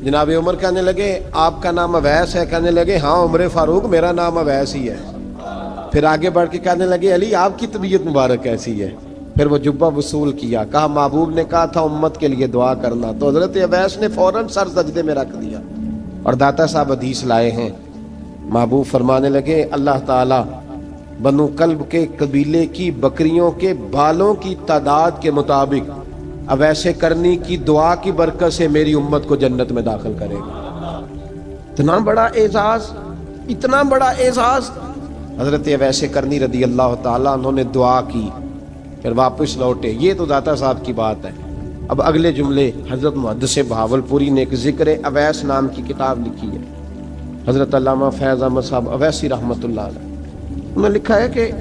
جناب عمر کہنے لگے آپ کا نام اویس ہے؟ کہنے لگے ہاں عمر فاروق میرا نام اویس ہی ہے۔ پھر آگے بڑھ کے کہنے لگے علی آپ کی طبیعت مبارک کیسی ہے؟ پھر وہ جبہ وصول کیا، کہا محبوب نے کہا تھا امت کے لیے دعا کرنا، تو حضرت اویس نے فوراً سر سجدے میں رکھ دیا۔ اور داتا صاحب حدیث لائے ہیں، محبوب فرمانے لگے اللہ تعالی بنو کلب کے قبیلے کی بکریوں کے بالوں کی تعداد کے مطابق اویس کرنی کی دعا کی برکت سے میری امت کو جنت میں داخل کرے گا۔ اتنا بڑا اعزاز، اتنا بڑا اعزاز۔ حضرت اویس کرنی رضی اللہ تعالیٰ انہوں نے دعا کی، پھر واپس لوٹے۔ یہ تو داتا صاحب کی بات ہے۔ اب اگلے جملے حضرت محدث بہاولپوری نے ایک ذکر اویس نام کی کتاب لکھی ہے، حضرت علامہ فیض احمد صاحب اویسی رحمۃ اللہ علیہ، انہوں نے لکھا ہے کہ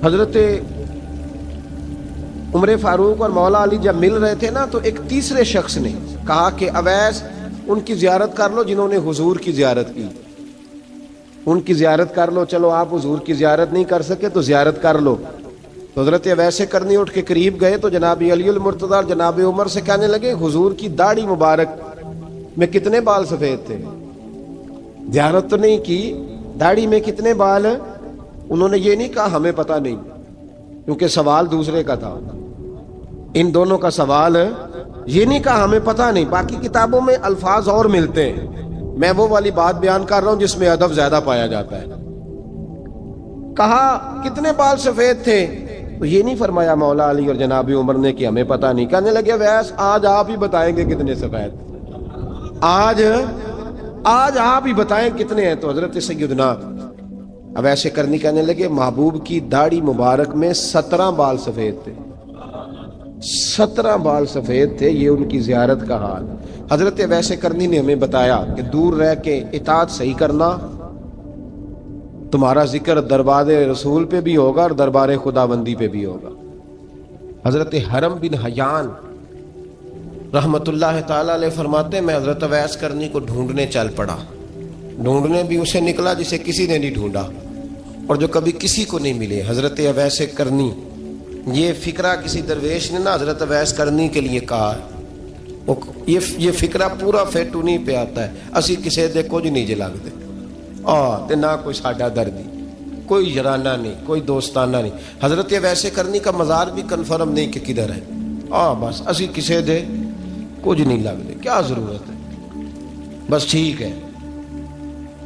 حضرت عمر فاروق اور مولا علی جب مل رہے تھے نا، تو ایک تیسرے شخص نے کہا کہ اویس ان کی زیارت کر لو جنہوں نے حضور کی زیارت کی، ان کی زیارت کر لو، چلو آپ حضور کی زیارت نہیں کر سکے تو زیارت کر لو۔ تو حضرت اویس کرنی اٹھ کے قریب گئے تو جناب علی المرتضیٰ اور جناب عمر سے کہنے لگے حضور کی داڑھی مبارک میں کتنے بال سفید تھے؟ زیارت تو نہیں کی، داڑھی میں کتنے بال؟ انہوں نے یہ نہیں کہا ہمیں پتہ نہیں، کیونکہ سوال دوسرے کا تھا۔ ان دونوں کا سوال یہ نہیں کہا ہمیں پتہ نہیں، باقی کتابوں میں الفاظ اور ملتے ہیں، میں وہ والی بات بیان کر رہا ہوں جس میں ادب زیادہ پایا جاتا ہے۔ کہا کتنے بال سفید تھے؟ تو یہ نہیں فرمایا مولا علی اور جناب عمر نے کہ ہمیں پتہ نہیں، کہنے لگے ویس آج آپ ہی بتائیں گے کتنے سفید، آج آپ ہی بتائیں کتنے ہیں۔ تو حضرت سیدنا اویس کرنی کہنے لگے محبوب کی داڑھی مبارک میں 17 بال سفید تھے، 17 بال سفید تھے، یہ ان کی زیارت کا حال۔ حضرت اویس کرنی نے ہمیں بتایا کہ دور رہ کے اطاعت صحیح کرنا، تمہارا ذکر دربار رسول پہ بھی ہوگا اور دربار خداوندی پہ بھی ہوگا۔ حضرت حرم بن حیان رحمت اللہ تعالی علیہ فرماتے ہیں میں حضرت اویس کرنی کو ڈھونڈنے چل پڑا، ڈھونڈنے بھی اسے نکلا جسے کسی نے نہیں ڈھونڈا اور جو کبھی کسی کو نہیں ملے۔ حضرت اویس کرنی، یہ فکرہ کسی درویش نے نا حضرت اویس کرنی کے لیے کہا ہے، یہ فکرہ پورا فیٹونی پہ آتا ہے، اسی کسے دے کچھ نہیں جے لگ دے تے نہ کوئی ساڈا دردی، کوئی جرانہ نہیں، کوئی دوستانہ نہیں۔ حضرت اویس کرنی کا مزار بھی کنفرم نہیں کہ کدھر ہے، بس اسی کسے دے کچھ نہیں لگ دے، کیا ضرورت ہے، بس ٹھیک ہے۔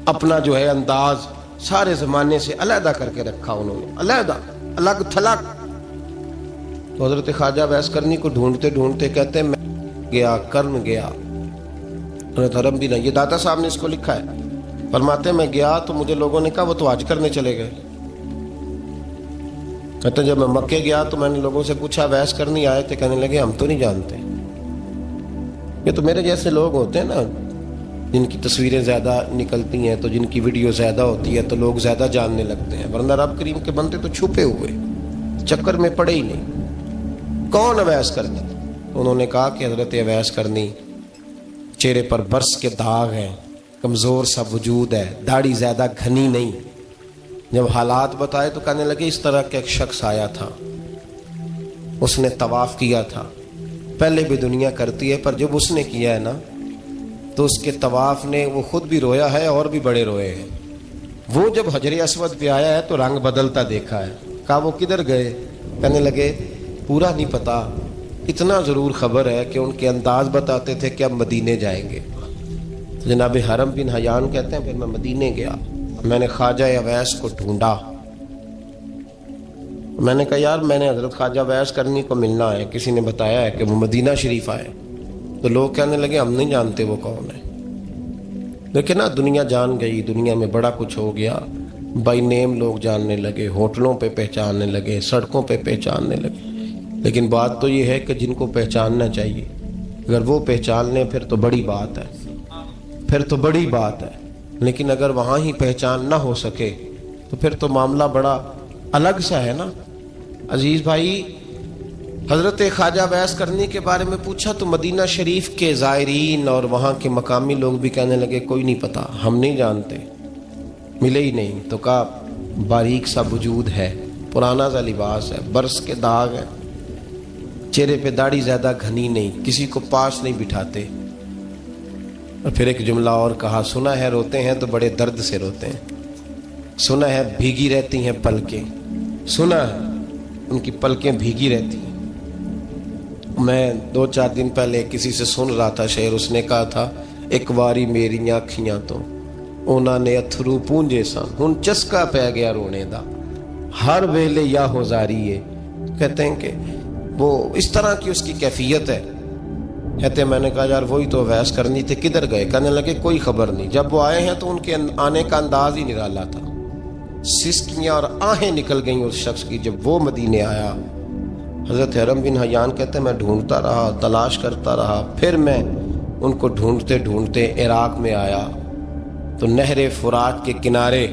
اپنا جو ہے انداز سارے زمانے سے علیحدہ کر کے رکھا انہوں نے، علیحدہ، الگ تھلگ۔ تو حضرت خواجہ اویس کرنی کو ڈھونڈتے ڈھونڈتے کہتے ہیں میں گیا، کرن گیا، حضرت حرم بھی نہیں، یہ داتا صاحب نے اس کو لکھا ہے، فرماتے ہیں میں گیا تو مجھے لوگوں نے کہا وہ تو حج کرنے چلے گئے۔ کہتے ہیں جب میں مکے گیا تو میں نے لوگوں سے پوچھا اویس کرنی آئے تھے؟ کہنے لگے ہم تو نہیں جانتے۔ یہ تو میرے جیسے لوگ ہوتے ہیں نا جن کی تصویریں زیادہ نکلتی ہیں تو جن کی ویڈیو زیادہ ہوتی ہے تو لوگ زیادہ جاننے لگتے ہیں، ورنہ رب کریم کے بندے تو چھپے ہوئے چکر میں پڑے ہی نہیں۔ کون اویس کرنی؟ انہوں نے کہا کہ حضرت اویس کرنی، چہرے پر برس کے داغ ہیں، کمزور سا وجود ہے، داڑھی زیادہ گھنی نہیں۔ جب حالات بتائے تو کہنے لگے اس طرح کا ایک شخص آیا تھا، اس نے طواف کیا تھا، پہلے بھی دنیا کرتی ہے پر جب اس نے کیا ہے نا تو اس کے طواف نے وہ خود بھی رویا ہے اور بھی بڑے روئے ہیں۔ وہ جب حجر اسود پہ آیا ہے تو رنگ بدلتا دیکھا ہے۔ کہا وہ کدھر گئے؟ کہنے لگے پورا نہیں پتا، اتنا ضرور خبر ہے کہ ان کے انداز بتاتے تھے کہ اب مدینے جائیں گے۔ جناب حرم بن حیان کہتے ہیں پھر میں مدینے گیا، میں نے خواجہ اویس کو ڈھونڈا، میں نے کہا یار میں نے حضرت خواجہ اویس کرنی کو ملنا ہے، کسی نے بتایا ہے کہ وہ مدینہ شریف آئے، تو لوگ کہنے لگے ہم نہیں جانتے وہ کون ہے۔ لیکن نا دنیا جان گئی، دنیا میں بڑا کچھ ہو گیا، بائی نیم لوگ جاننے لگے، ہوٹلوں پہ پہچاننے لگے، سڑکوں پہ پہچاننے لگے۔ لیکن بات تو یہ ہے کہ جن کو پہچاننا چاہیے اگر وہ پہچان لیں پھر تو بڑی بات ہے، پھر تو بڑی بات ہے۔ لیکن اگر وہاں ہی پہچان نہ ہو سکے تو پھر تو معاملہ بڑا الگ سا ہے نا۔ عزیز بھائی، حضرت خواجہ اویس کرنی کے بارے میں پوچھا تو مدینہ شریف کے زائرین اور وہاں کے مقامی لوگ بھی کہنے لگے کوئی نہیں پتا، ہم نہیں جانتے، ملے ہی نہیں۔ تو کہا باریک سا وجود ہے، پرانا سا لباس ہے، برس کے داغ ہے، چہرے پہ داڑھی زیادہ گھنی نہیں، کسی کو پاس نہیں بٹھاتے، اور پھر ایک جملہ اور کہا، سنا ہے روتے ہیں تو بڑے درد سے روتے ہیں، سنا ہے بھیگی رہتی ہیں پلکیں، سنا ہے ان کی پلکیں بھیگی رہتی ہیں۔ میں 2-4 دن پہلے کسی سے سن رہا تھا شعر، اس نے کہا تھا، ایک واری میری آنکھیاں تو انہوں نے اتھرو پونجے سن، ہن چسکا پہ گیا رونے دا، ہر ویلے یا ہوزاری ہے۔ کہتے ہیں کہ وہ اس طرح کی اس کی کیفیت ہے۔ کہتے ہیں میں نے کہا یار وہی تو اویس کرنی تھے، کدھر گئے؟ کہنے لگے کوئی خبر نہیں، جب وہ آئے ہیں تو ان کے آنے کا انداز ہی نرالا تھا، سسکیاں اور آہیں نکل گئیں اس شخص کی جب وہ مدینے آیا۔ حضرت حرم بن حیان کہتے ہیں میں ڈھونڈتا رہا، تلاش کرتا رہا، پھر میں ان کو ڈھونڈتے ڈھونڈتے عراق میں آیا تو نہر فرات کے کنارے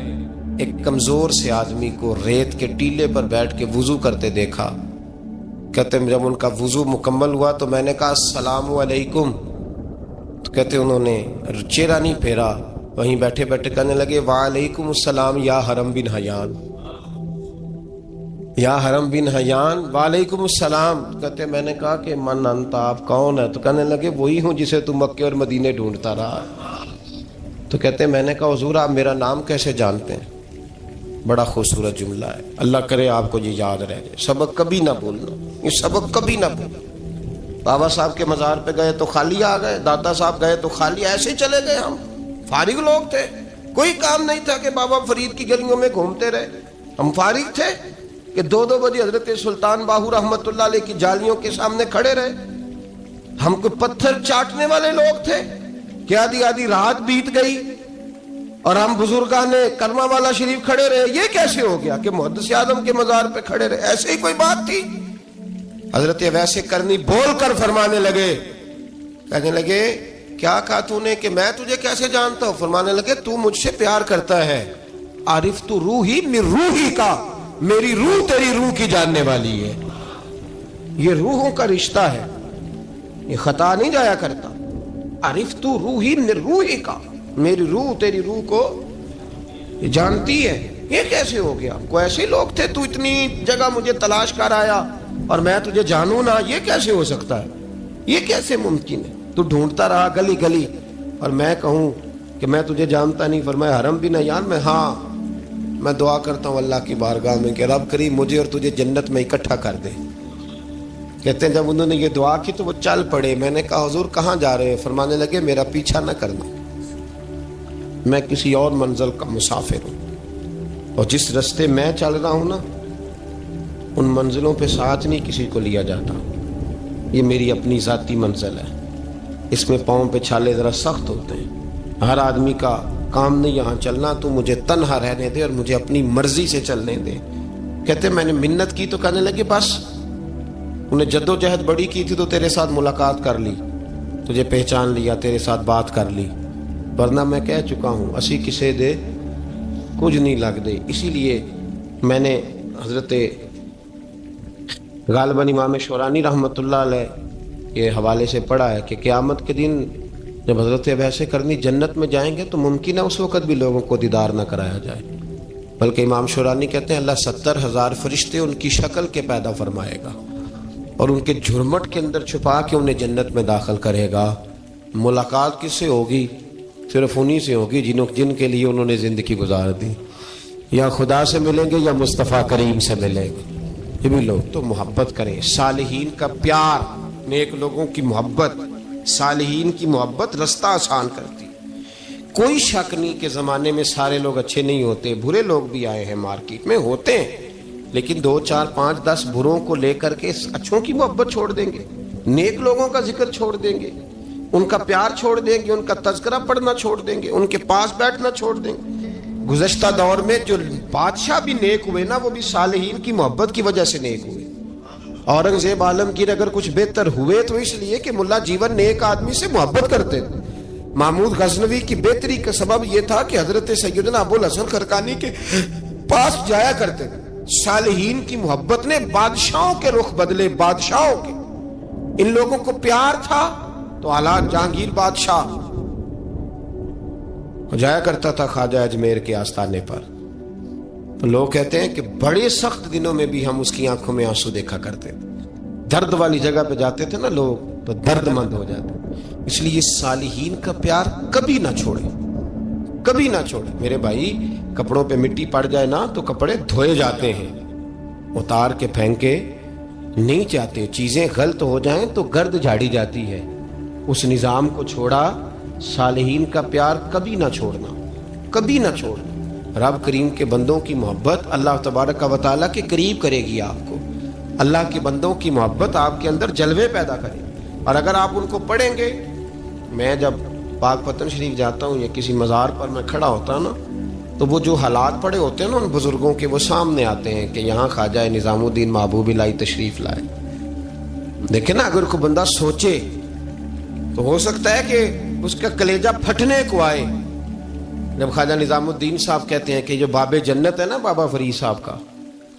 ایک کمزور سے آدمی کو ریت کے ٹیلے پر بیٹھ کے وضو کرتے دیکھا۔ کہتے ہیں جب ان کا وضو مکمل ہوا تو میں نے کہا السلام علیکم، تو کہتے ہیں انہوں نے چہرہ نہیں پھیرا، وہیں بیٹھے بیٹھے کہنے لگے وعلیکم السلام یا حرم بن حیان، یا حرم بن حیان وعلیکم السلام۔ کہتے ہیں میں نے کہا کہ من انت، آپ کون ہے؟ تو کہنے لگے وہی ہوں جسے تو مکے اور مدینے ڈھونڈتا رہا۔ تو کہتے ہیں میں نے کہا حضور آپ میرا نام کیسے جانتے ہیں؟ بڑا خوبصورت جملہ ہے، اللہ کرے آپ کو یہ یاد رہ جائے، سبق کبھی نہ بھولنا، یہ سبق کبھی نہ بھولنا۔ بابا صاحب کے مزار پہ گئے تو خالی آ گئے، دادا صاحب گئے تو خالی، ایسے ہی چلے گئے۔ ہم فارغ لوگ تھے، کوئی کام نہیں تھا کہ بابا فرید کی گلیوں میں گھومتے رہے، ہم فارغ تھے کہ 2 بجے حضرت سلطان باہو رحمت اللہ علیہ کی جالیوں کے سامنے کھڑے رہے۔ ہم کوئی پتھر چاٹنے والے لوگ تھے کہ آدھی رات بیت گئی اور ہم بزرگان کرما والا شریف کھڑے رہے؟ یہ کیسے ہو گیا کہ محدث اعظم کے مزار پہ کھڑے رہے؟ ایسے ہی کوئی بات تھی؟ حضرت ویسے کرنی بول کر فرمانے لگے، کہنے لگے کیا کہا تو نے کہ میں تجھے کیسے جانتا ہوں؟ فرمانے لگے تو مجھ سے پیار کرتا ہے، عارف تو روحی من روحی کا، میری روح تیری روح کی جاننے والی ہے۔ یہ روحوں کا رشتہ ہے، یہ خطا نہیں جایا کرتا۔ عارف تو روحی من روحی کا، میری روح تیری روح کو جانتی ہے۔ یہ کیسے ہو گیا؟ کوئی ایسے لوگ تھے تو اتنی جگہ مجھے تلاش کر آیا اور میں تجھے جانوں نہ؟ یہ کیسے ہو سکتا ہے؟ یہ کیسے ممکن ہے؟ تو ڈھونڈتا رہا گلی گلی اور میں کہوں کہ میں تجھے جانتا نہیں؟ فرمایا حرم بن حیان میں، ہاں میں دعا کرتا ہوں اللہ کی بارگاہ میں کہ رب کریم مجھے اور تجھے جنت میں اکٹھا کر دے۔ کہتے ہیں جب انہوں نے یہ دعا کی تو وہ چل پڑے۔ میں نے کہا حضور کہاں جا رہے ہیں؟ فرمانے لگے میرا پیچھا نہ کرنا، میں کسی اور منزل کا مسافر ہوں، اور جس رستے میں چل رہا ہوں نا ان منزلوں پہ ساتھ نہیں کسی کو لیا جاتا، یہ میری اپنی ذاتی منزل ہے، اس میں پاؤں پہ چھالے ذرا سخت ہوتے ہیں، ہر آدمی کا کام نہیں یہاں چلنا، تو مجھے تنہا رہنے دے اور مجھے اپنی مرضی سے چلنے دے۔ کہتے میں نے منت کی تو کہنے لگے بس انہیں جدوجہد بڑی کی تھی تو تیرے ساتھ ملاقات کر لی، تجھے پہچان لیا، تیرے ساتھ بات کر لی، ورنہ میں کہہ چکا ہوں اسی کسے دے کچھ نہیں لگ دے۔ اسی لیے میں نے حضرت غالباً امام شورانی رحمۃ اللہ علیہ کے حوالے سے پڑھا ہے کہ قیامت کے دن جب حضرت ویسے کرنی جنت میں جائیں گے تو ممکن ہے اس وقت بھی لوگوں کو دیدار نہ کرایا جائے، بلکہ امام شورانی کہتے ہیں اللہ 70,000 فرشتے ان کی شکل کے پیدا فرمائے گا اور ان کے جھرمٹ کے اندر چھپا کے انہیں جنت میں داخل کرے گا۔ ملاقات کس سے ہوگی؟ صرف انہی سے ہوگی جن کے لیے انہوں نے زندگی گزار دی، یا خدا سے ملیں گے یا مصطفیٰ کریم سے ملیں گے۔ یہ بھی لوگ تو محبت کریں، صالحین کا پیار، نیک لوگوں کی محبت، صالحین کی محبت رستہ آسان کرتی۔ کوئی شک نہیں کہ زمانے میں سارے لوگ اچھے نہیں ہوتے، برے لوگ بھی آئے ہیں مارکیٹ میں، ہوتے ہیں، لیکن 2 4 5 10 بروں کو لے کر کے اچھوں کی محبت چھوڑ دیں گے، نیک لوگوں کا ذکر چھوڑ دیں گے، ان کا پیار چھوڑ دیں گے، ان کا تذکرہ پڑھنا چھوڑ دیں گے، ان کے پاس بیٹھنا چھوڑ دیں گے۔ گزشتہ دور میں جو بادشاہ بھی نیک ہوئے نا وہ بھی صالحین کی محبت کی وجہ سے نیک ہوئے۔ اورنگزیب عالمگیر اگر کچھ بہتر ہوئے تو اس لیے کہ ملا جیون نیک آدمی سے محبت کرتے تھے۔ محمود غزنوی کی بہتری کا سبب یہ تھا کہ حضرت سیدنا ابو الحسن خرقانی کے پاس جایا کرتے تھے۔ صالحین کی محبت نے بادشاہوں کے رخ بدلے، بادشاہوں کے۔ ان لوگوں کو پیار تھا تو حالات جہانگیر بادشاہ جایا کرتا تھا خواجہ اجمیر کے آستانے پر، تو لوگ کہتے ہیں کہ بڑے سخت دنوں میں بھی ہم اس کی آنکھوں میں آنسو دیکھا کرتے تھے۔ درد والی جگہ پہ جاتے تھے نا لوگ تو درد مند ہو جاتے، اس لیے صالحین کا پیار کبھی نہ چھوڑے، کبھی نہ چھوڑے۔ میرے بھائی کپڑوں پہ مٹی پڑ جائے نا تو کپڑے دھوئے جاتے ہیں، اتار کے پھینکے نہیں چاہتے۔ چیزیں غلط ہو جائیں تو گرد جھاڑی جاتی ہے، اس نظام کو چھوڑا۔ صالحین کا پیار کبھی نہ چھوڑنا، کبھی نہ چھوڑنا۔ رب کریم کے بندوں کی محبت اللہ تبارک و تعالیٰ کے قریب کرے گی آپ کو۔ اللہ کے بندوں کی محبت آپ کے اندر جلوے پیدا کرے، اور اگر آپ ان کو پڑھیں گے۔ میں جب پاک پتن شریف جاتا ہوں یا کسی مزار پر میں کھڑا ہوتا ہوں نا، تو وہ جو حالات پڑے ہوتے ہیں نا ان بزرگوں کے، وہ سامنے آتے ہیں کہ یہاں خواجہ نظام الدین محبوب الہی تشریف لائے۔ دیکھیں نا، اگر کوئی بندہ سوچے تو ہو سکتا ہے کہ اس کا کلیجہ پھٹنے کو آئے جب خواجہ نظام الدین صاحب کہتے ہیں کہ جو باب جنت ہے نا بابا فرید صاحب کا،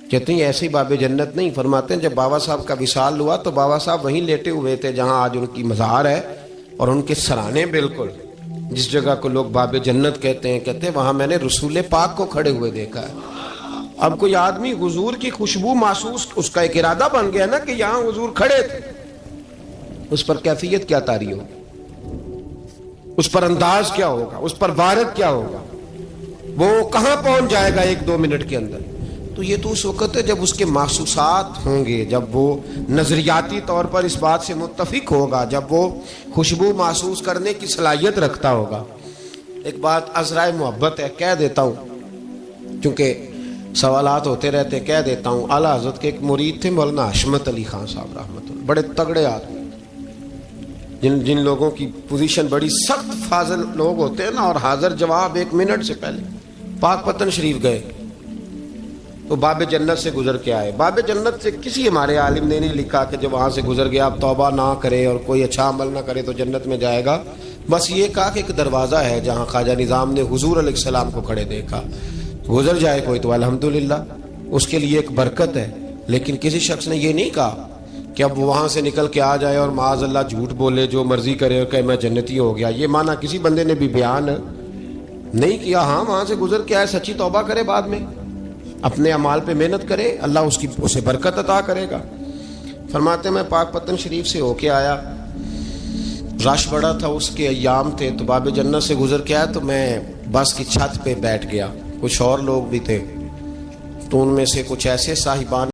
کہتے ہیں ایسے ہی باب جنت نہیں، فرماتے ہیں جب بابا صاحب کا وصال ہوا تو بابا صاحب وہیں لیٹے ہوئے تھے جہاں آج ان کی مزار ہے، اور ان کے سرانے بالکل جس جگہ کو لوگ باب جنت کہتے ہیں وہاں میں نے رسول پاک کو کھڑے ہوئے دیکھا ہے۔ اب کوئی آدمی حضور کی خوشبو محسوس، اس کا ایک ارادہ بن گیا نا کہ یہاں حضور کھڑے تھے، اس پر کیفیت کیا طاری ہوگی، اس پر انداز کیا ہوگا، اس پر وارد کیا ہوگا، وہ کہاں پہنچ جائے گا 1-2 منٹ کے اندر۔ تو یہ تو اس وقت ہے جب اس کے محسوسات ہوں گے، جب وہ نظریاتی طور پر اس بات سے متفق ہوگا، جب وہ خوشبو محسوس کرنے کی صلاحیت رکھتا ہوگا۔ ایک بات عذرائے محبت ہے، کہہ دیتا ہوں کیونکہ سوالات ہوتے رہتے، کہہ دیتا ہوں۔ اعلیٰ حضرت کے ایک مرید تھے مولانا حشمت علی خان صاحب رحمۃ اللہ، بڑے تگڑے آدمی، جن لوگوں کی پوزیشن بڑی سخت فاضل لوگ ہوتے ہیں نا، اور حاضر جواب 1 منٹ سے پہلے۔ پاک پتن شریف گئے تو باب جنت سے گزر کے آئے۔ باب جنت سے کسی ہمارے عالم نے نہیں لکھا کہ جب وہاں سے گزر گیا آپ توبہ نہ کرے اور کوئی اچھا عمل نہ کرے تو جنت میں جائے گا، بس یہ کہا کہ ایک دروازہ ہے جہاں خواجہ نظام نے حضور علیہ السلام کو کھڑے دیکھا، گزر جائے کوئی تو الحمدللہ اس کے لیے ایک برکت ہے۔ لیکن کسی شخص نے یہ نہیں کہا کہ اب وہاں سے نکل کے آ جائے اور معاذ اللہ جھوٹ بولے، جو مرضی کرے اور کہ میں جنتی ہو گیا۔ یہ معنی کسی بندے نے بھی بیان نہیں کیا۔ ہاں وہاں سے گزر کے آئے، سچی توبہ کرے، بعد میں اپنے اعمال پہ محنت کرے، اللہ اسے برکت عطا کرے گا۔ فرماتے میں پاک پتن شریف سے ہو کے آیا، رش بڑا تھا، اس کے ایام تھے، تو باب جنت سے گزر کے آیا تو میں بس کی چھت پہ بیٹھ گیا، کچھ اور لوگ بھی تھے، تو ان میں سے کچھ ایسے صاحبان